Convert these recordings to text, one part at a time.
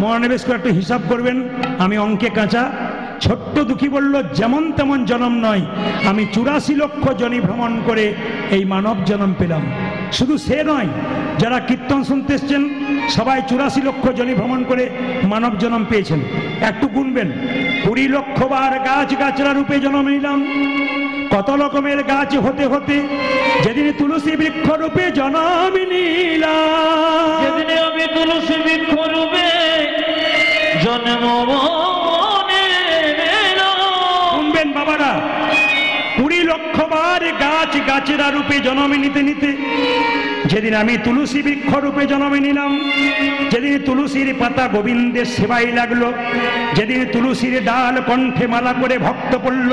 মহানবেশ করে একটু হিসাব করবেন, আমি অঙ্কে কাঁচা। ছোট্ট দুঃখী বলল, যেমন তেমন জন্ম নয়, আমি 84 লক্ষ জনি ভ্রমণ করে এই মানব জন্ম পেলাম। শুধু সে নয়, যারা কীর্তন শুনতে এসছেন সবাই 84 লক্ষ জনি ভ্রমণ করে মানব জন্ম পেয়েছেন। একটু গুনবেন, 20 লক্ষ বার গাছ গাছরা রূপে জন্ম নিলাম। কত রকমের গাছ হতে হতে যেদিন তুলসী বৃক্ষ রূপে জন্ম নিলাম, যেদিন আমি তুলসী বৃক্ষ রূপে জন্ম শুনবেন বাবারা, 20 লক্ষ বার গাছ গাছেরা রূপে জন্ম নিতে নিতে যেদিন আমি তুলসী বৃক্ষ রূপে জন্ম নিলাম, যেদিন তুলসীর পাতা গোবিন্দের সেবাই লাগলো, যেদিন তুলসীর ডাল কণ্ঠে মালা করে ভক্ত পড়ল,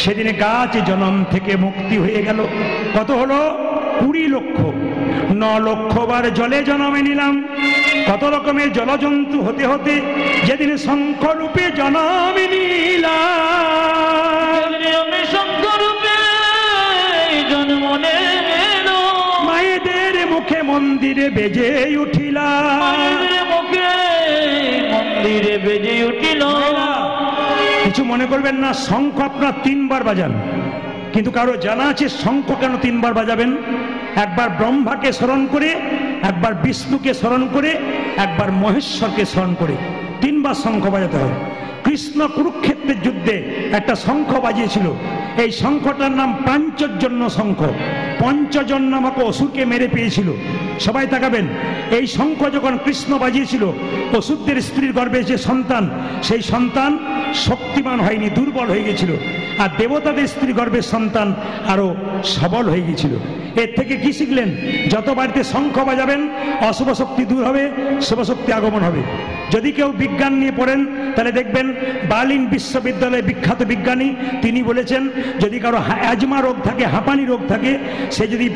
সেদিন গাছ জন্ম থেকে মুক্তি হয়ে গেল। কত হলো? 20 লক্ষ। 9 লক্ষ বার জলে জন্ম নিলাম। কত রকমের জলজন্তু হতে হতে যেদিন শঙ্খ রূপে জন্ম নিলাম, মায়েদের মুখে মন্দিরে বেজে উঠিলাম, মন্দিরে বেজে উঠিল। কিছু মনে করবেন না, শঙ্খ আপনার 3 বার বাজান, কিন্তু কারো জানা আছে শঙ্খ কেন 3 বার বাজাবেন? একবার ব্রহ্মাকে স্মরণ করে, একবার বিষ্ণুকে স্মরণ করে, একবার মহেশ্বরকে স্মরণ করে 3 বার শঙ্খ বাজাতে হয়। কৃষ্ণ কুরুক্ষেত্রের যুদ্ধে একটা শঙ্খ বাজিয়েছিল, এই শঙ্খটার নাম পাঞ্চজন্য শঙ্খ। পঞ্চজন নামক অসুরকে মেরে পেয়েছিল। সবাই তাকাবেন, এই শঙ্খ যখন কৃষ্ণ বাজিয়েছিল, অসুরদের স্ত্রীর গর্ভে যে সন্তান, সেই সন্তান শক্তিমান হয়নি, দুর্বল হয়ে গেছিল, আর দেবতাদের স্ত্রী গর্ভের সন্তান আরো সবল হয়ে গেছিল। এর থেকে কি শিখলেন? যত বাড়িতে শঙ্খ বাজাবেন অশুভ শক্তি দূর হবে, শুভ শক্তি আগমন হবে। যদি কেউ বিজ্ঞান নিয়ে পড়েন তাহলে দেখবেন বার্লিন বিশ্ববিদ্যালয়ের বিখ্যাত বিজ্ঞানী তিনি বলেছেন, যদি কারো অ্যাজমা রোগ থাকে, হাঁপানি রোগ থাকে, সে যদি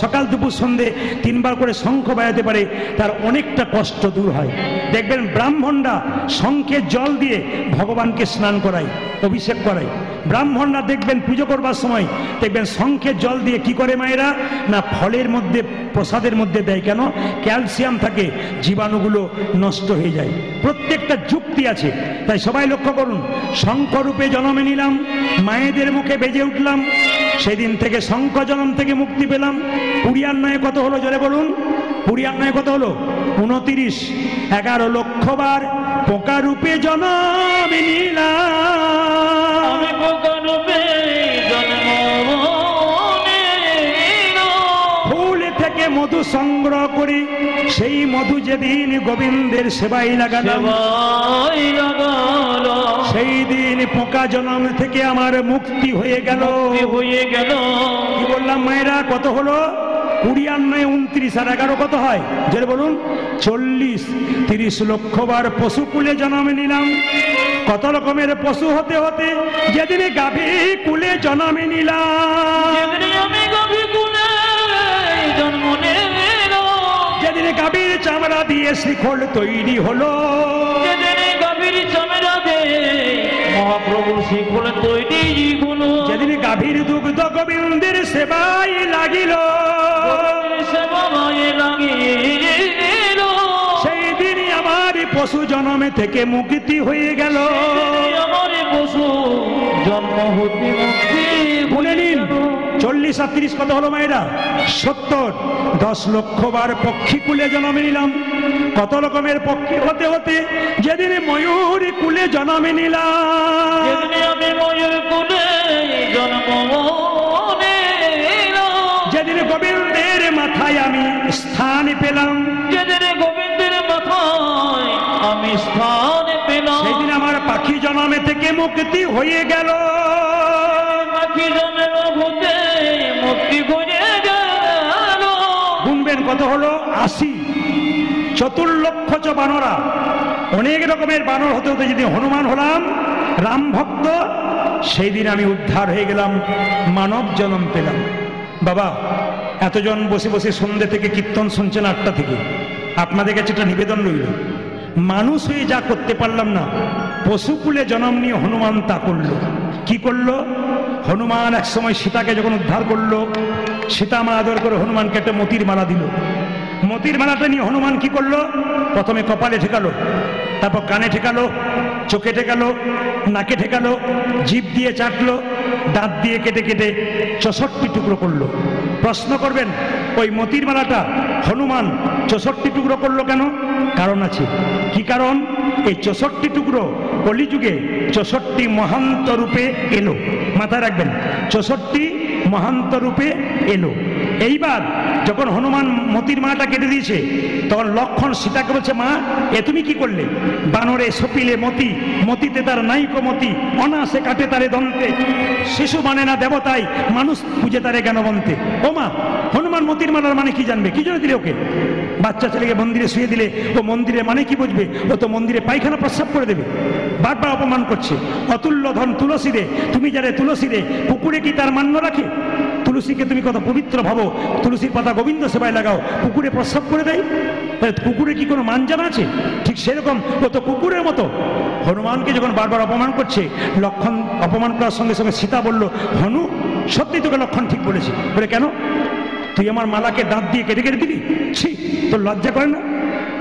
সকাল দুপুর সন্ধে 3 বার করে শঙ্খ বাজাতে পারে, তার অনেকটা কষ্ট দূর হয়। দেখবেন ব্রাহ্মণরা শঙ্খের জল দিয়ে ভগবানকে স্নান করায়, অভিষেক করায়। ব্রাহ্মণরা দেখবেন পুজো করবার সময় দেখবেন শঙ্খের জল দিয়ে কি করে মায়েরা, না ফলের মধ্যে প্রসাদের মধ্যে দেয়। কেন? ক্যালসিয়াম থাকে, জীবাণুগুলো নষ্ট হয়ে যায়। প্রত্যেকটা যুক্তি আছে। তাই সবাই লক্ষ্য করুন, শঙ্খরূপে জন্ম নিলাম, মায়েদের মুখে বেজে উঠলাম, সেদিন থেকে শঙ্খ জন্ম থেকে মুক্তি পেলাম। 20 কত হলো জোরে বলুন? 20 কত হলো? 29। 11 লক্ষ বার পোকা রূপে জন্ম নিলাম, ফুল থেকে মধু সংগ্রহ করি, সেই মধু যেদিন গোবিন্দের সেবাই লাগালাম, সেই দিন পোকা জন্ম থেকে আমার মুক্তি হয়ে গেল। কি বললাম মায়েরা? কত হলো? 20 29 আর 11 কত হয়? যে বলুন 40। 30 লক্ষ বার পশুকুলে জন্ম নিলাম। কত রকমের পশু হতে হতে যেদিন গাভী কুলে জন্ম নিলাম, যেদিন গাভীর চামড়া দিয়ে শিখল তৈরি হলো, মহাপ্রভু শিখল তৈরি হলো, যেদিন গাভীর দুগ্ধ গোবিন্দের সেবাই লাগিল, সেই দিনই আমার পশু জন্মে থেকে মুক্তি হয়ে গেল। আমার পশু জন্ম হতে মুক্তি বলে নিন। 40 আর 30 কত হলো মায়েরা? 70। 10 লক্ষ বার পক্ষী কুলে জন্ম নিলাম। কত রকমের পক্ষী হতে হতে যেদিন ময়ূর কুলে জন্ম নিলাম, আমি ময়ূর কুলে জন্ম, যেদিন গোবিন্দের মাথায় আমি স্থান পেলাম, যেদিন গোবিন্দের মাথায় আমি স্থান পেলাম, সেদিন আমার পাখি জন্মে থেকে মুক্তি হয়ে গেল। পাখি জন্মের হতে মুক্তি হয়ে গেল। গুনবেন কত হলো? 80। 4 লক্ষ বানরা, অনেক রকমের বানর হতে হতে যদি হনুমান হলাম, রাম ভক্ত, সেই দিন আমি উদ্ধার হয়ে গেলাম, মানব জন্ম পেলাম। বাবা, এতজন বসে বসে সন্ধ্যে থেকে কীর্তন শুনছেন 8টা থেকে, আপনাদের কাছে একটা নিবেদন রইল, মানুষ হয়ে যা করতে পারলাম না, পশুকুলে জন্ম নিয়ে হনুমান তা করলো। কি করলো? হনুমান এক সময় সীতাকে যখন উদ্ধার করলো, সীতা মা আদর করে হনুমানকে একটা মতির মালা দিল। মতির মালাটা নিয়ে হনুমান কি করলো? প্রথমে কপালে ঠেকালো, তারপর কানে ঠেকালো, চোখে ঠেকালো, নাকে ঠেকালো, জিভ দিয়ে চাটলো, দাঁত দিয়ে কেটে কেটে 64 টুকরো করলো। প্রশ্ন করবেন, ওই মতির মালাটা হনুমান 64 টুকরো করলো কেন? কারণ আছে। কি কারণ? এই 64 টুকরো কলিযুগে 64 মহান্ত রূপে এলো। মাথায় রাখবেন, 64 মহান্ত রূপে এলো। এইবার যখন হনুমান মতির মালাটা কেটে দিয়েছে, তখন লক্ষণ সীতাকে বলছে, মা এ তুমি কি করলে? বানরে সপিলে মতি, মতিতে তার নাইকো মতি, অনাসে কাটে তারে দন্তে, শিশু মানে না দেবতাই, মানুষ পুজে তারে জ্ঞান বন্তে। ও মা, হনুমান মতির মালার মানে কি জানবে? কি জন্য দিলে ওকে? বাচ্চা ছেলেকে মন্দিরে শুয়ে দিলে ও মন্দিরে মানে কি বুঝবে? ও তো মন্দিরে পায়খানা প্রস্রাব করে দেবে। বারবার অপমান করছে। অতুল্য ধন তুলসী রে, তুমি যারে তুলসী রে, পুকুরে কি তার মান্য রাখে? তুলসীকে তুমি কত পবিত্র ভাবো, তুলসীর পাতা গোবিন্দ সেবায় লাগাও, পুকুরে প্রস্রাব করে দেয়? কুকুরে কি কোনো মান জানা আছে? ঠিক সেরকম ও তো কুকুরের মতো। হনুমানকে যখন বারবার অপমান করছে, লক্ষণ অপমান করার সঙ্গে সঙ্গে সীতা বলল, হনু সত্যি তোকে লক্ষণ ঠিক বলেছে। বলে কেন? তুই আমার মালাকে দাঁত দিয়ে কেটে কেটে দিবি? ছি, তোর লজ্জা করে না?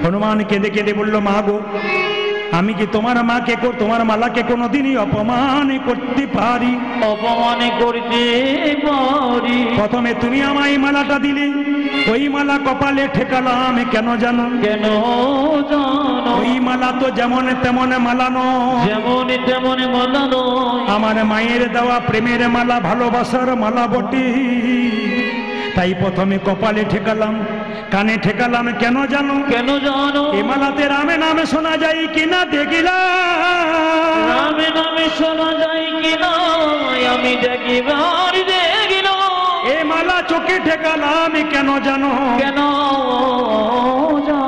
হনুমান কেঁদে কেঁদে বলল, মা গো, আমি কি তোমার মাকে, তোমার মালাকে কোনোদিনই অপমান করতে পারি? অপমান করতে পারি? প্রথমে তুমি আমায় মালাটা দিলে, ওই মালা কপালে ঠেকালাম কেন জানো? কেন জানো? ওই মালা তো যেমন তেমন মালা নয়, যেমন তেমন মালা নয়, আমার মায়ের দেওয়া প্রেমের মালা, ভালোবাসার মালা বটে। তাই প্রথমে কপালে ঠেকালাম, কানে ঠেকালাম কেন জানো? কেন জানো? এ মালাতে রামে নামে শোনা যায় কিনা দেখিলাম, রামে নামে শোনা যায় কিনা আমি দেখিবার দেখিলাম। এ মালা চোখে ঠেকালাম কেন জানো? কেন জানো?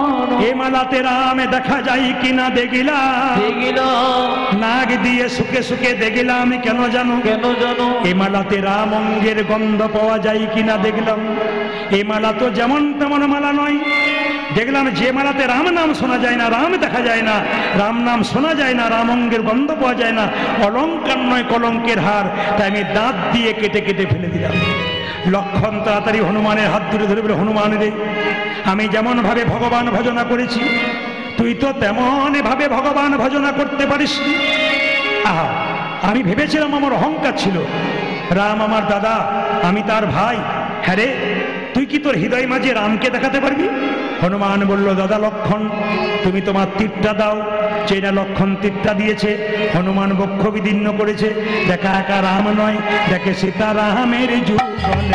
এ মালাতে রামে দেখা যায় কিনা দেখিলাম, দেখিলাম। নাক দিয়ে সুখে সুখে দেখিলাম কেন জানো? কেন জানো? এ মালাতে রাম অঙ্গের গন্ধ পাওয়া যায় কিনা দেখলাম। এ মালা তো যেমন তেমন মালা নয়, দেখলাম যে মালাতে রাম নাম শোনা যায় না, রাম দেখা যায় না, রাম নাম শোনা যায় না, রাম অঙ্গের গন্ধ পাওয়া যায় না, অলঙ্কার নয় কলঙ্কের হার। তাই আমি দাঁত দিয়ে কেটে কেটে ফেলে দিলাম। লক্ষণ তাড়াতাড়ি হনুমানের হাত ধরে ধরে বলে, হনুমান রে, আমি যেমন ভাবে ভগবান ভজনা করেছি, তুই তো তেমন ভাবে ভগবান ভজনা করতে পারিস। আহা, আমি ভেবেছিলাম আমার অহংকার ছিল, রাম আমার দাদা, আমি তার ভাই। হ্যাঁ রে, তুই কি তোর হৃদয় মাঝে রামকে দেখাতে পারবি? হনুমান বলল, দাদা লক্ষণ, তুমি তোমার তীরটা দাও। চেনা লক্ষণ তীরটা দিয়েছে, হনুমান বক্ষ বিদীর্ণ করেছে। দেখা একা রাম নয়, দেখে সীতারামের যুগল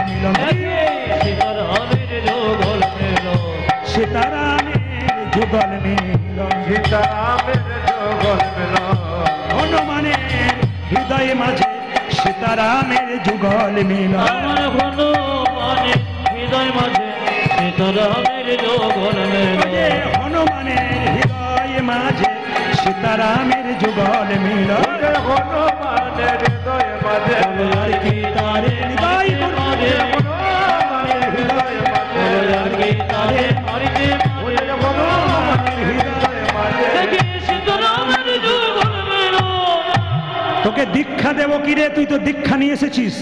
মিলন, সীতারামের যুগল মিলন, সীতারামের যুগল মিলন, সীতারামের যুগল মিলন। হনুমানের হৃদয় মাঝে সীতারামের যুগল মিলন। আমার হনুমানের হৃদয় মাঝে সীতারামের যুগল মিলন। হনুমানের হৃদয় মাঝে সীতারামের যুগল মিলন। হনুমানের হৃদয় মাঝে আর কি তারে হৃদয় মাঝে, হনুমানের হৃদয় মাঝে আর কি তারে মারিতে মাঝে, হনুমানের হৃদয় মাঝে দেখি সীতারামের যুগল মিলন। তোকে দীক্ষা দেব কি রে? তুই তো দীক্ষা নিয়ে এসেছিস,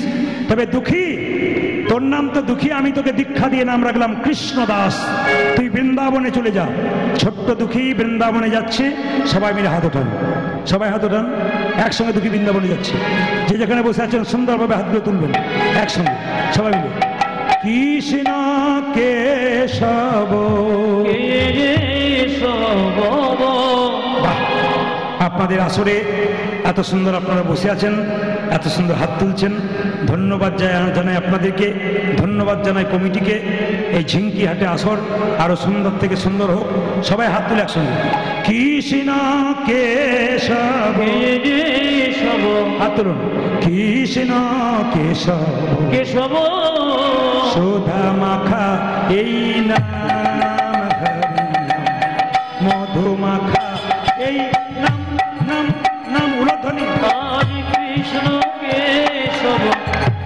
তবে দুঃখী, তোর নাম তো দুঃখী। আমি তোকে দীক্ষা দিয়ে নাম রাখলাম কৃষ্ণদাস। তুই বৃন্দাবনে চলে যা। ছোট্ট দুঃখী বৃন্দাবনে যাচ্ছে, সবাই মিলে হাত ওঠান, সবাই হাত ওঠান। একসঙ্গে দুঃখী বৃন্দাবনে যাচ্ছে। যে যেখানে বসে আছেন সুন্দরভাবে হাতগুলো তুলবেন একসঙ্গে সবাই মিলে। কৃষ্ণ কেশব, বাহ! আপনাদের আসরে এত সুন্দর আপনারা বসে আছেন, এত সুন্দর হাত তুলছেন। ধন্যবাদ জানাই আপনাদেরকে, ধন্যবাদ জানাই কমিটিকে। এই ঝিঙ্কি হাটে আসর আরো সুন্দর থেকে সুন্দর হোক। সবাই হাত তুলে একসঙ্গে। কৃষ্ণ কেশব, হাত তুলুন। কৃষ্ণ কেশব, কেশব সুধা মাখা এই নাম, মধু মাখা এই নাম, নাম নাম উলধ্বনি। হরে কৃষ্ণ কেশব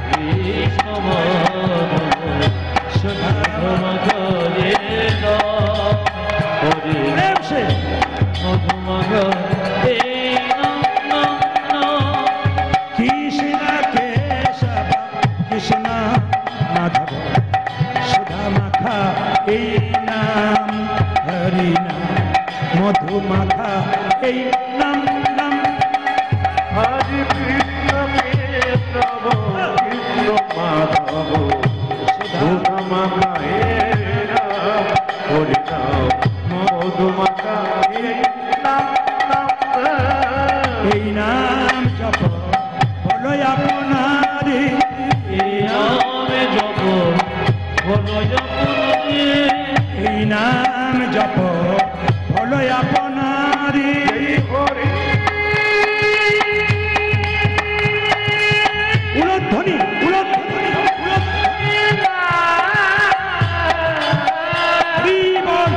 কৃষ্ণ সুধা মধুমগরে হরে প্রেম সে মধুমগরে কৃষ্ণ কেশব, কৃষ্ণ মাধব, সুধা মাখা এই নাম হরি নাম, মধু মাখা এই নাম নাম। হরি কৃষ্ণ কৃষ্ণ কৃষ্ণ মাধব সুধা মাখা হরি নাম, মধু মাখা এই নাম জপ বলো আপনারে, এই নামে জপ বলো আপনারে, এই নাম জপ বলো আপনারে। উলধ্বনি উলধ্বনি হরি বল।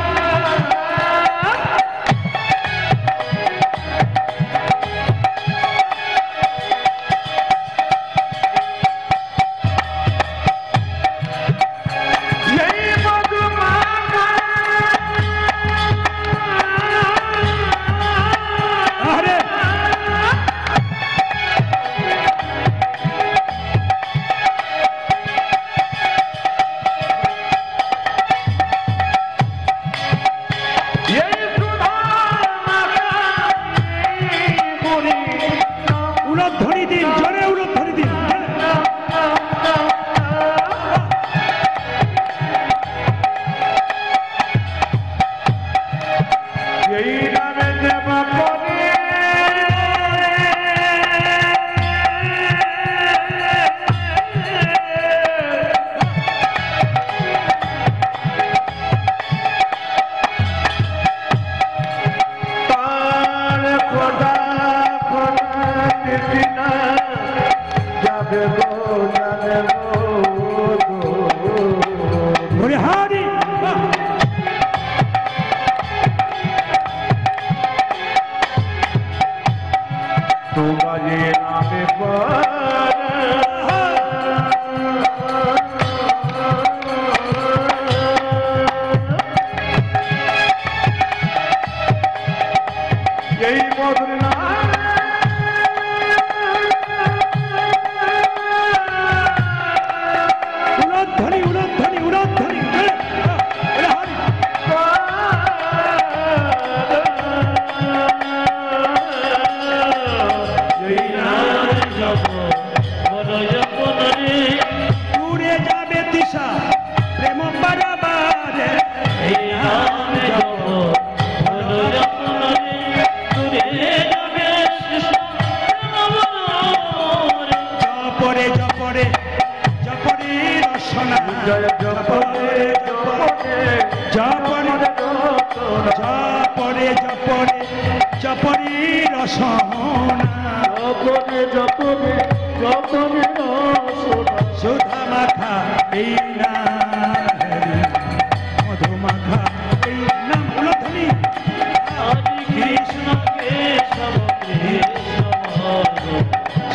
উলধ্বনি দিন, জোরে উলধ্বনি দিন। এই নামে দেব করে তার খোদা খোদা দিনা যাবে গো যাবে গো। বলে হারি তোমারে নামে এই মধুর নাম উলধ্বনি উলধ্বনি উলধ্বনি, বলে হারি। এই নামে জপ বলো আপনারে, দূরে যাবে দিশা প্রেম বারাবারে, এই নামে জপ বলো আপনারে, দূরে যাবে কৃষ্ণ নামরে। জপরে জপরে জপরে রসনা, জয় জপরে জপরে জপরে জপরে জপরে জপরে রসনা, জপরে জপরে জপরে সুধা মাখা এই নাম হরি, মধু মাখা এই নাম। উলধ্বনি হরি কৃষ্ণ কেশব কৃষ্ণ মাধব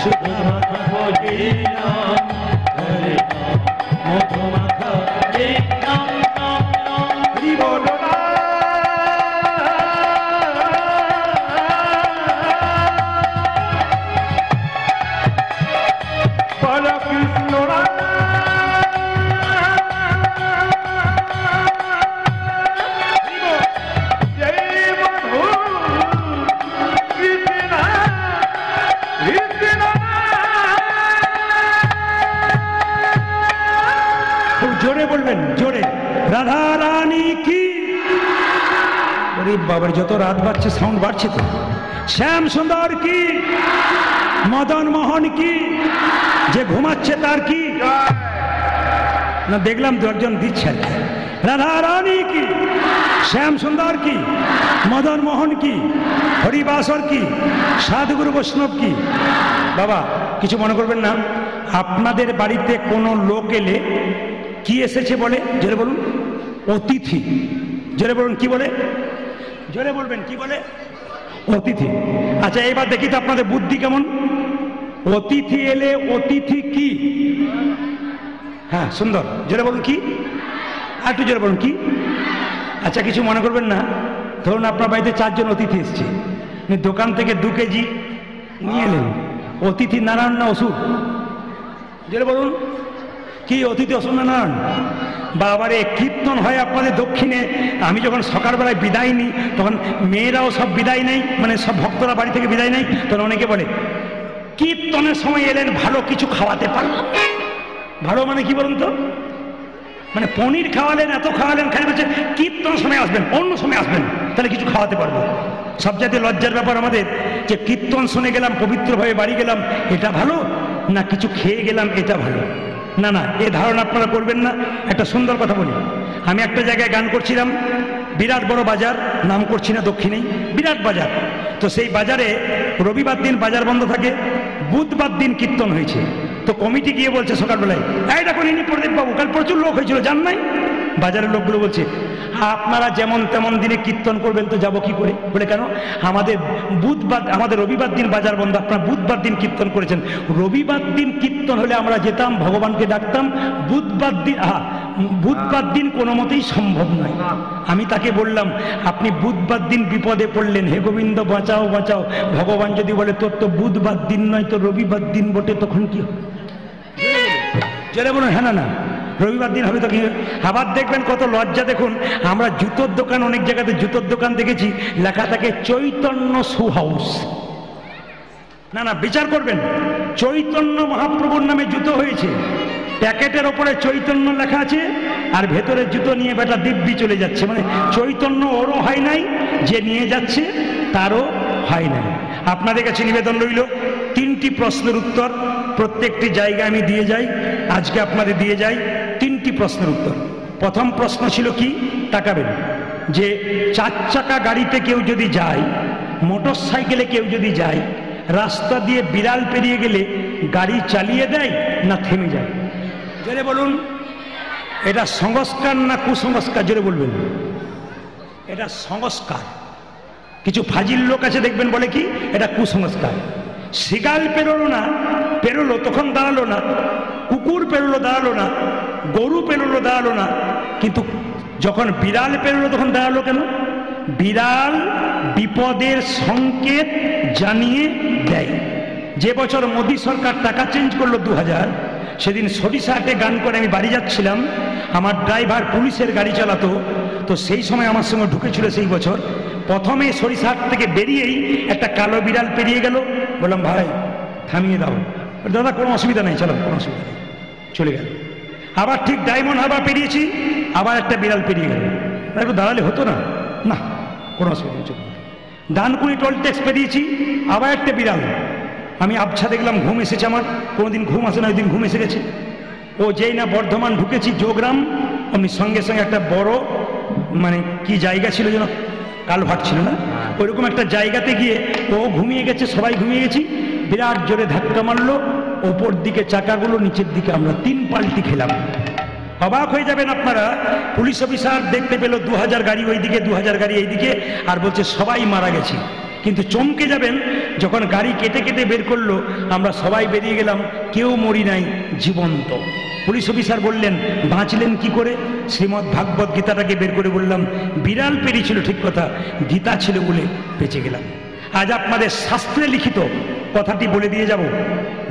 সুধা মাখা হরি নাম হরি নাম, মধু মাখা এই নাম নাম নাম। হরি বল। বল কৃষ্ণ জয় মধু কৃষ্ণ কৃষ্ণ। খুব জোরে বলবেন, জোরে। রাধা রানী কি, ওরে বাবার যত রাত বাড়ছে সাউন্ড বাড়ছে তো। শ্যাম সুন্দর কি, মদন মোহন কি, যে ঘুমাচ্ছে তার কি না, দেখলাম দু একজন দিচ্ছেন। রাধা রানী কি, শ্যাম সুন্দর কি, মদন মোহন কি, হরিবাসর কি, সাধুগুরু বৈষ্ণব কি। বাবা কিছু মনে করবেন না, আপনাদের বাড়িতে কোনো লোক এলে কি এসেছে বলে, জোরে বলুন? অতিথি। জোরে বলুন কি বলে? জোরে বলবেন কি বলে? অতিথি। আচ্ছা এবার দেখি তো আপনাদের বুদ্ধি কেমন। অতিথি এলে অতিথি কি? হ্যাঁ সুন্দর, জোরে বলুন কি? আর একটু জোরে বলুন কি? আচ্ছা কিছু মনে করবেন না, ধরুন আপনার বাড়িতে 4 জন অতিথি এসছে, দোকান থেকে 2 কেজি নিয়ে এলেন। অতিথি নারায়ণ না অসুর? জোরে বলুন। কি অতিথি অসুনারায়ণ বাবারে কীর্তন হয় আপনাদের দক্ষিণে। আমি যখন সকালবেলায় বিদায় নিই তখন মেয়েরাও সব বিদায় নেই, মানে সব ভক্তরা বাড়ি থেকে বিদায় নেই, তখন অনেকে বলে কীর্তনের সময় এলেন ভালো কিছু খাওয়াতে পারলাম। ভালো মানে কি বলুন তো, মানে পনির খাওয়ালেন, এত খাওয়ালেন, খালি বলছে কীর্তন সময় আসবেন, অন্য সময় আসবেন, তাহলে কিছু খাওয়াতে পারবো। সব জাতীয় লজ্জার ব্যাপার আমাদের যে কীর্তন শুনে গেলাম, পবিত্রভাবে বাড়ি গেলাম, এটা ভালো না কিছু খেয়ে গেলাম এটা ভালো? না না, এ ধারণা আপনারা করবেন না। একটা সুন্দর কথা বলি, আমি একটা জায়গায় গান করছিলাম, বিরাট বড় বাজার, নাম করছি না, দক্ষিণেই বিরাট বাজার। তো সেই বাজারে রবিবার দিন বাজার বন্ধ থাকে, বুধবার দিন কীর্তন হয়েছে। তো কমিটি গিয়ে বলছে সকালবেলায়, এই দেখুন ইনি প্রদীপ বাবু, কাল প্রচুর লোক হয়েছিল, জান নাই? বাজারের লোকগুলো বলছে আপনারা যেমন তেমন দিনে কীর্তন করবেন তো যাবো কি করে? বলে কেন? আমাদের রবিবার দিন বাজার বন্ধ, আপনারা বুধবার দিন কীর্তন করেছেন। রবিবার দিন কীর্তন হলে আমরা যেতাম, ভগবানকে ডাকতাম, বুধবার দিন কোনো মতেই সম্ভব নয়। আমি তাকে বললাম আপনি বুধবার দিন বিপদে পড়লেন, হে গোবিন্দ বাঁচাও বাঁচাও, ভগবান যদি বলে তোর তো বুধবার দিন নয় তো রবিবার দিন বটে, তখন কি হবে? জোরে বলুন হ্যাঁ না না, রবিবার দিন হবে তো কি? আবার দেখবেন কত লজ্জা। দেখুন আমরা জুতোর দোকান, অনেক জায়গাতে জুতোর দোকান দেখেছি লেখা থাকে চৈতন্য শু হাউস। না না, বিচার করবেন, চৈতন্য মহাপ্রভুর নামে জুতো হয়েছে, প্যাকেটের ওপরে চৈতন্য লেখা আছে, আর ভেতরে জুতো নিয়ে বেটা দিব্যি চলে যাচ্ছে। মানে চৈতন্য ওরও হয় নাই, যে নিয়ে যাচ্ছে তারও হয় নাই। আপনাদের কাছে নিবেদন রইল, 3টি প্রশ্নের উত্তর প্রত্যেকটি জায়গায় আমি দিয়ে যাই, আজকে আপনাদের দিয়ে যাই 3টি প্রশ্নের উত্তর। প্রথম প্রশ্ন ছিল কি, তাকাবেন, যে 4 চাকা গাড়িতে কেউ যদি যায়, মোটর সাইকেলে কেউ যদি যায়, রাস্তা দিয়ে বিড়াল পেরিয়ে গেলে গাড়ি চালিয়ে দেয় না থেমে যায়? জোরে বলুন, এটা সংস্কার না কুসংস্কার? জোরে বলবেন। এটা সংস্কার। কিছু ফাজিল লোক আছে দেখবেন বলে কি এটা কুসংস্কার। শিগাল পেরোলো তখন দাঁড়ালো না, কুকুর পেরোলো দাঁড়ালো না, গরু পেরোলো দাঁড়ালো না, কিন্তু যখন বিড়াল পেরোলো তখন দাঁড়ালো কেন? বিড়াল বিপদের সংকেত জানিয়ে দেয়। যে বছর মোদী সরকার টাকা চেঞ্জ করলো 2000, সেদিন সরিষাহাটে গান করে আমি বাড়ি যাচ্ছিলাম, আমার ড্রাইভার পুলিশের গাড়ি চালাতো, তো সেই সময় আমার সঙ্গে ঢুকেছিল সেই বছর। প্রথমে সরিষাহাট থেকে বেরিয়েই একটা কালো বিড়াল পেরিয়ে গেল, বললাম ভাই থামিয়ে দাও। দাদা কোনো অসুবিধা নেই, চলো কোনো অসুবিধা নেই, চলে গেল। আবার ঠিক ডায়মন্ড হারবার পেরিয়েছি, আবার একটা বিড়াল পেরিয়ে গেল, একটু দাঁড়ালে হতো না? না কোনো অসুবিধা নেই, চলো। ডানকুনি টোল ট্যাক্স পেরিয়েছি, আবার একটা বিড়াল। আমি আবছা দেখলাম, ঘুম এসেছে আমার, কোনোদিন ঘুম আসে না, ওই দিন ঘুম এসে গেছে। ও যেই না বর্ধমান ঢুকেছি যোগগ্রাম, আমি সঙ্গে সঙ্গে একটা বড়, মানে কি জায়গা ছিল যেন, কালভার্ট ছিল না, ওইরকম একটা জায়গাতে গিয়ে ও ঘুমিয়ে গেছে, সবাই ঘুমিয়ে গেছি, বিরাট জোরে ধাক্কা মারলো, ওপর দিকে চাকাগুলো, নিচের দিকে আমরা 3 পাল্টি খেলাম। অবাক হয়ে যাবেন আপনারা, পুলিশ অফিসার দেখতে পেল 2000 গাড়ি ওইদিকে, 2000 গাড়ি এইদিকে, আর বলছে সবাই মারা গেছে। কিন্তু চমকে যাবেন, যখন গাড়ি কেটে কেটে বের করলো, আমরা সবাই বেরিয়ে গেলাম, কেউ মরি নাই, জীবন্ত। পুলিশ অফিসার বললেন বাঁচলেন কি করে? শ্রীমদ্ ভাগবত গীতাটাকে বের করে বললাম, বিড়াল পেরিয়েছিল ঠিক কথা, গীতা ছিল বলে বেঁচে গেলাম। আজ আপনাদের শাস্ত্রে লিখিত কথাটি বলে দিয়ে যাব,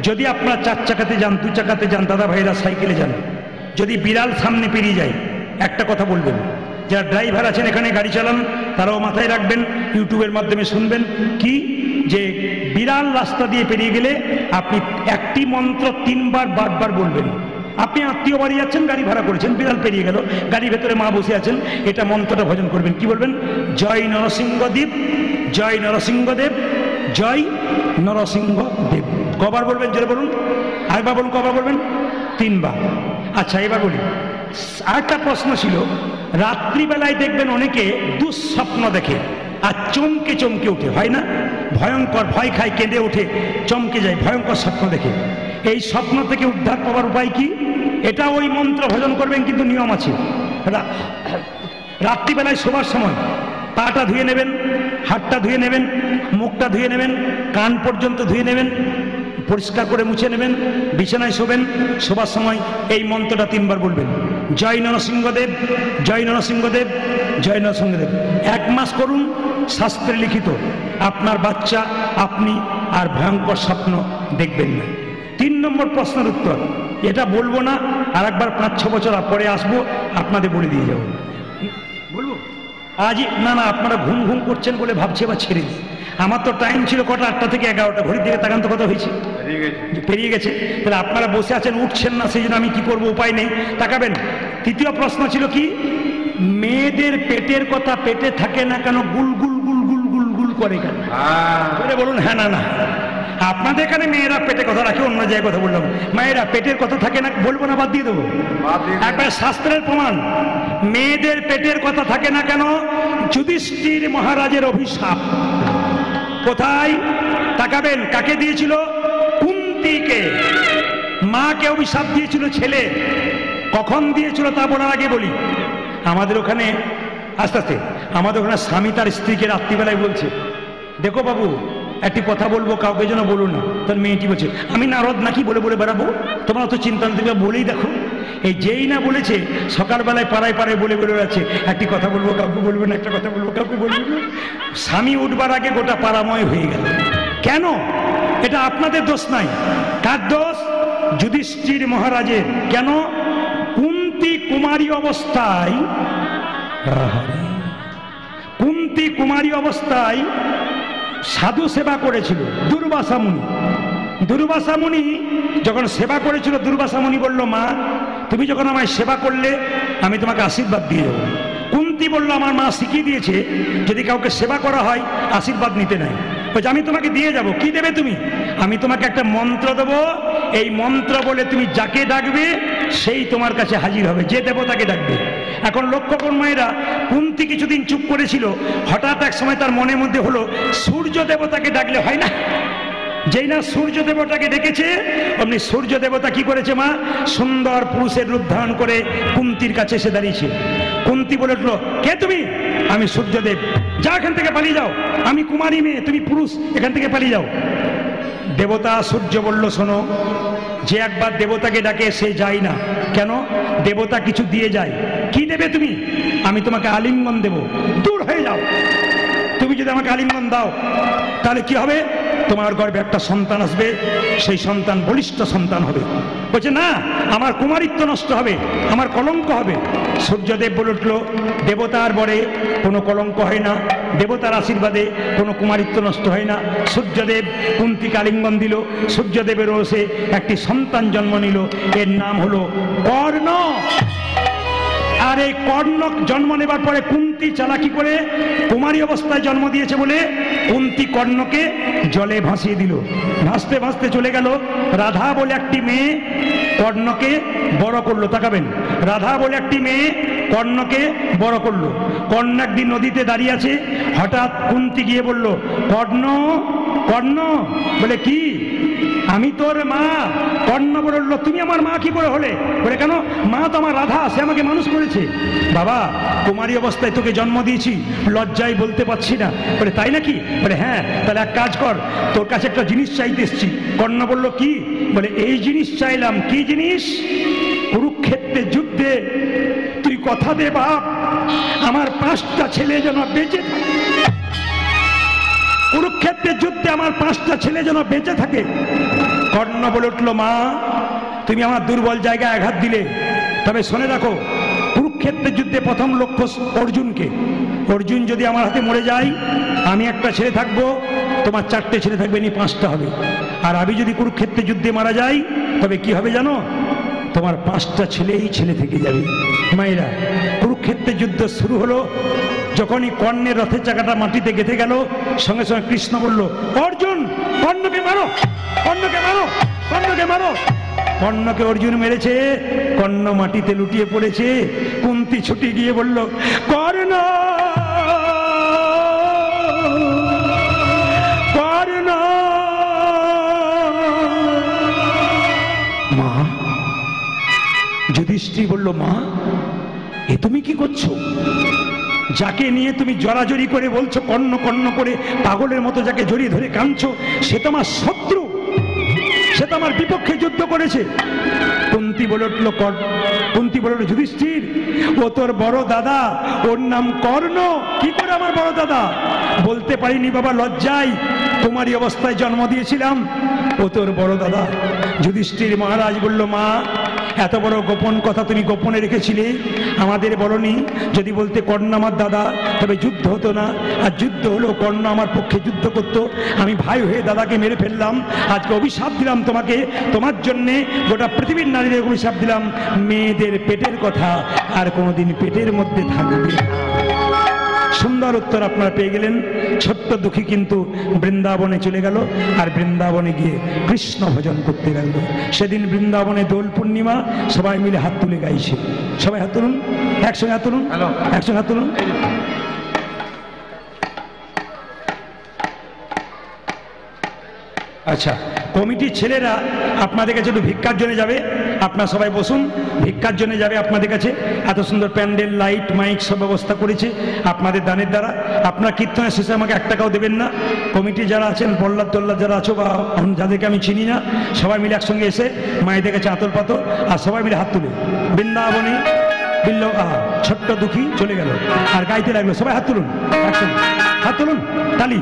যদি আপনারা 4 চাকাতে যান, 2 চাকাতে যান, দাদা ভাইরা সাইকেলে যান, যদি বিড়াল সামনে পেরিয়ে যায়, একটা কথা বলবেন, যারা ড্রাইভার আছেন এখানে গাড়ি চালান, তারাও মাথায় রাখবেন, ইউটিউবের মাধ্যমে শুনবেন, কি যে বিড়াল রাস্তা দিয়ে পেরিয়ে গেলে আপনি একটি মন্ত্র 3 বার বারবার বলবেন। আপনি আত্মীয় বাড়ি যাচ্ছেন, গাড়ি ভাড়া করেছেন, বিড়াল পেরিয়ে গেল, গাড়ির ভেতরে মা বসে আছেন, এটা মন্ত্রটা ভজন করবেন। কি বলবেন? জয় নরসিংহদেব, জয় নরসিংহদেব, জয় নরসিংহদেব। কবার বলবেন? জোরে বলুন, আরেকবার বলুন, কবার বলবেন? 3 বার। আচ্ছা এবার বলি, আরেকটা প্রশ্ন ছিল, রাত্রিবেলায় দেখবেন অনেকে দুঃস্বপ্ন দেখে আর চমকে চমকে উঠে, হয় না? ভয়ঙ্কর, ভয় খায়, কেঁদে ওঠে, চমকে যায়, ভয়ঙ্কর স্বপ্ন দেখে। এই স্বপ্ন থেকে উদ্ধার পাওয়ার উপায় কি? এটা ওই মন্ত্র ভজন করবেন, কিন্তু নিয়ম আছে। রাত্রিবেলায় শোবার সময় পাটা ধুয়ে নেবেন, হাতটা ধুয়ে নেবেন, মুখটা ধুয়ে নেবেন, কান পর্যন্ত ধুয়ে নেবেন, পরিষ্কার করে মুছে নেবেন, বিছানায় শোবেন, শোবার সময় এই মন্ত্রটা 3 বার বলবেন, জয় নরসিংহদেব, জয় নরসিংহদেব, জয় নরসিংহদেব। 1 মাস করুন, শাস্ত্রে লিখিত, আপনার বাচ্চা, আপনি আর ভয়ঙ্কর স্বপ্ন দেখবেন না। 3 নম্বর প্রশ্নের উত্তর, এটা বলবো না, আর একবার 5-6 বছর পরে আসবো, আপনাদের বলে দিয়ে যাবো। বলবো আজই? না না, আপনারা ঘুম ঘুম করছেন বলে ভাবছি এবার ছেড়ে দিই। আমার তো টাইম ছিল কটা, 8টা থেকে 11টা, ঘড়ির দিকে তাকান তো কত হয়েছে, পেরিয়ে গেছে। তাহলে আপনারা বসে আছেন, উঠছেন না, সেই জন্য আমি কি করবো, উপায় নেই, তাকাবেন। তৃতীয় প্রশ্ন ছিল কি, মেয়েদের পেটের কথা পেটে থাকে না কেন, গুল গুল গুল গুল গুল গুল করে কেন? বলুন হ্যাঁ না না। আপনাদের এখানে মেয়েরা পেটে কথা রাখে, অন্য জায়গায় কথা বললাম। মায়েরা পেটের কথা থাকে না, বলবো না, বাদ দিয়ে দেবো। একবার শাস্ত্রের প্রমাণ, মেয়েদের পেটের কথা থাকে না কেন, যুধিষ্ঠির মহারাজের অভিশাপ। কোথায় তাকাবেন, কাকে দিয়েছিল? কুন্তিকে। মাকে অভিশাপ দিয়েছিল ছেলে। কখন দিয়েছিল তা বলার আগে বলি, আমাদের ওখানে আস্তে আস্তে আমাদের ওখানে স্বামী তার স্ত্রীকে রাত্রিবেলায় বলছে, দেখো বাবু একটি কথা বলবো, কাউকে যেন বলো না। তার মেয়েটি বলছে, আমি নারদ নাকি বলে বলে বেড়াবো, তোমরা তো চিন্তা না, তুমি বলেই দেখো। এই যেই না বলেছে, সকালবেলায় পাড়ায় পাড়ায় বলে বলে বেড়াচ্ছে, একটি কথা বলবো কাউকে বলবো না, একটা কথা বলবো কাউকে বলবো না। স্বামী উঠবার আগে গোটা পাড়াময় হয়ে গেল। কেন? এটা আপনাদের দোষ নাই। কার দোষ? যুধিষ্ঠির মহারাজের। কেন? কুন্তি কুমারী অবস্থায়, কুন্তি কুমারী অবস্থায় সাধু সেবা করেছিল দুর্বাসা মুনি। দুর্বাসা মুনি যখন সেবা করেছিল, দুর্বাসা মুনি বলল, মা তুমি যখন আমায় সেবা করলে, আমি তোমাকে আশীর্বাদ দিয়ে দেবো। কুন্তি বলল, আমার মা শিখিয়ে দিয়েছে যদি কাউকে সেবা করা হয় আশীর্বাদ নিতে নাই। বলছে আমি তোমাকে দিয়ে যাব। কি দেবে তুমি? আমি তোমাকে একটা মন্ত্র দেবো, এই মন্ত্র বলে তুমি যাকে ডাকবে সেই তোমার কাছে হাজির হবে, যে দেবতাকে ডাকবে। এখন লক্ষ্য করুন মায়েরা, কুন্তি কিছুদিন চুপ করেছিল, হঠাৎ এক সময় তার মনের মধ্যে হলো, সূর্য দেবতাকে ডাকলে হয় না? যেই না সূর্য দেবতাকে ডেকেছে, অমনি সূর্য দেবতা কি করেছে, মা সুন্দর পুরুষের রূপ ধারণ করে কুন্তির কাছে এসে দাঁড়িয়েছে। কুন্তি বলে উঠলো, কে তুমি? আমি সূর্যদেব। যা এখান থেকে পালিয়ে যাও, আমি কুমারী মেয়ে, তুমি পুরুষ, এখান থেকে পালিয়ে যাও। দেবতা সূর্য বলল, শোনো, যে একবার দেবতাকে ডাকে সে যায় না। কেন? দেবতা কিছু দিয়ে যায়। কি দেবে তুমি? আমি তোমাকে আলিঙ্গন দেব, দূর হয়ে যাও। তুমি যদি আমাকে আলিঙ্গন দাও তাহলে কি হবে? তোমার গর্ভে একটা সন্তান আসবে, সেই সন্তান বলিষ্ঠ সন্তান হবে। বলছে না, আমার কুমারিত্ব নষ্ট হবে, আমার কলঙ্ক হবে। সূর্যদেব বলে উঠল, দেবতার বরে কোনো কলঙ্ক হয় না, দেবতার আশীর্বাদে কোনো কুমারিত্ব নষ্ট হয় না। সূর্যদেব কুন্তিকে আলিঙ্গন দিল, সূর্যদেবের রোষে একটি সন্তান জন্ম নিল, এর নাম হলো কর্ণ। আর এই কর্ণ জন্ম নেবার পরে কুন্তি চালাকি করে কুমারী অবস্থায় জন্ম দিয়েছে বলে কুন্তি কর্ণকে জলে ভাসিয়ে দিল। ভাসতে ভাসতে চলে গেল। রাধা বলে একটি মেয়ে কর্ণকে বড় করলো। তাকাবেন, রাধা বলে একটি মেয়ে কর্ণকে বড় করলো। কর্ণ একদিন নদীতে দাঁড়িয়ে আছে, হঠাৎ কুন্তি গিয়ে বলল, কর্ণ কর্ণ। বলে কি? আমি তোর মা। কর্ণ বলল, তুমি আমার মা কি করে হলে? বলে কেন? মা তো আমার রাধা, সে আমাকে মানুষ করেছে। বাবা, কুমারী অবস্থায় তোকে জন্ম দিয়েছি, লজ্জায় বলতে পারছি না। বলে তাই নাকি? বলে হ্যাঁ। তাহলে এক কাজ কর, তোর কাছে একটা জিনিস চাইতে এসছি। কর্ণ বলল কি? বলে এই জিনিস চাইলাম। কি জিনিস? কুরুক্ষেত্রের যুদ্ধে তুই কথা দে বাপ, আমার 5টা ছেলে যেন বেঁচে থাকে। কুরুক্ষেত্রের যুদ্ধে আমার 5টা ছেলে যেন বেঁচে থাকে। কর্ণ বলে উঠল, মা তুমি আমার দুর্বল জায়গায় আঘাত দিলে, তবে শুনে রাখো, কুরুক্ষেত্রের যুদ্ধে প্রথম লক্ষ্য অর্জুনকে। অর্জুন যদি আমার হাতে মরে যায়, আমি একটা ছেলে থাকবো, তোমার 4টে ছেলে থাকবে, নি 5টা হবে। আর আমি যদি কুরুক্ষেত্রের যুদ্ধে মারা যাই, তবে কি হবে জানো? তোমার 5টা ছেলেই ছেলে থেকে যাবে। মায়েরা, কুরুক্ষেত্রের যুদ্ধ শুরু হলো। যখনই কর্ণের রথের চাকাটা মাটিতে গেঁথে গেল, সঙ্গে সঙ্গে কৃষ্ণ বলল, অর্জুন কর্ণকে মারো, কর্ণকে মারো, কর্ণকে মারো। কর্ণকে অর্জুন মেরেছে, কর্ণ মাটিতে লুটিয়ে পড়েছে। কুন্তি ছুটে গিয়ে বলল, কর্ণ কর্ণ। মা, যুধিষ্ঠির বলল, মা এ তুমি কি করছো? যাকে নিয়ে তুমি জড়াজড়ি করে বলছো কর্ণ কর্ণ করে, পাগলের মতো যাকে জড়িয়ে ধরে কাঁদছো, সে তো আমার শত্রু, সে তো আমার বিপক্ষে যুদ্ধ করেছে। কুন্তি বলে উঠল, যুধিষ্ঠির ও তোর বড় দাদা, ওর নাম কর্ণ। কি করে আমার বড় দাদা? বলতে পারিনি বাবা, লজ্জায়, কুমারী অবস্থায় জন্ম দিয়েছিলাম। ও তোর বড় দাদা। যুধিষ্ঠির মহারাজ বলল, মা এত বড় গোপন কথা তুমি গোপনে রেখেছিলে, আমাদের বলনি। যদি বলতে কর্ণ আমার দাদা, তবে যুদ্ধ হতো না। আর যুদ্ধ হলো, কর্ণ আমার পক্ষে যুদ্ধ করতো, আমি ভাই হয়ে দাদাকে মেরে ফেললাম। আজকে অভিশাপ দিলাম তোমাকে, তোমার জন্যে গোটা পৃথিবীর নারীদের অভিশাপ দিলাম, মেয়েদের পেটের কথা আর কোনোদিন পেটের মধ্যে থাকবে না। সুন্দর উত্তর আপনারা পেয়ে গেলেন। ছোট্ট দুঃখী কিন্তু বৃন্দাবনে চলে গেল, আর বৃন্দাবনে গিয়ে কৃষ্ণ ভজন করতে লাগলো। সেদিন বৃন্দাবনে দোল পূর্ণিমা, সবাই মিলে হাত তুলে গাইছে। সবাই হাত তুলুন, একসঙ্গে হাত তুলুন, একসঙ্গে হাত তুলুন। আচ্ছা, কমিটির ছেলেরা আপনাদের কাছে একটু ভিক্ষার জন্য যাবে। আপনারা সবাই বসুন, ভিক্ষার জন্য যাবে আপনাদের কাছে। এত সুন্দর প্যান্ডেল, লাইট, মাইক সব ব্যবস্থা করেছে আপনাদের দানের দ্বারা। আপনারা কীর্তনের শেষে আমাকে 1 টাকাও দেবেন না। কমিটি যারা আছেন, প্রহ্লাদ টল্লাদ যারা আছো, বা যাদেরকে আমি চিনি না, সবাই মিলে একসঙ্গে এসে মায়েদের কাছে আতল পাতো, আর সবাই মিলে হাত তুলে বৃন্দাবনে বিল্ল ছোট্ট দুঃখী চলে গেল, আর গাইতে লাগলো। সবাই হাত তুলুন, একসঙ্গে হাত তুলুন, তালি।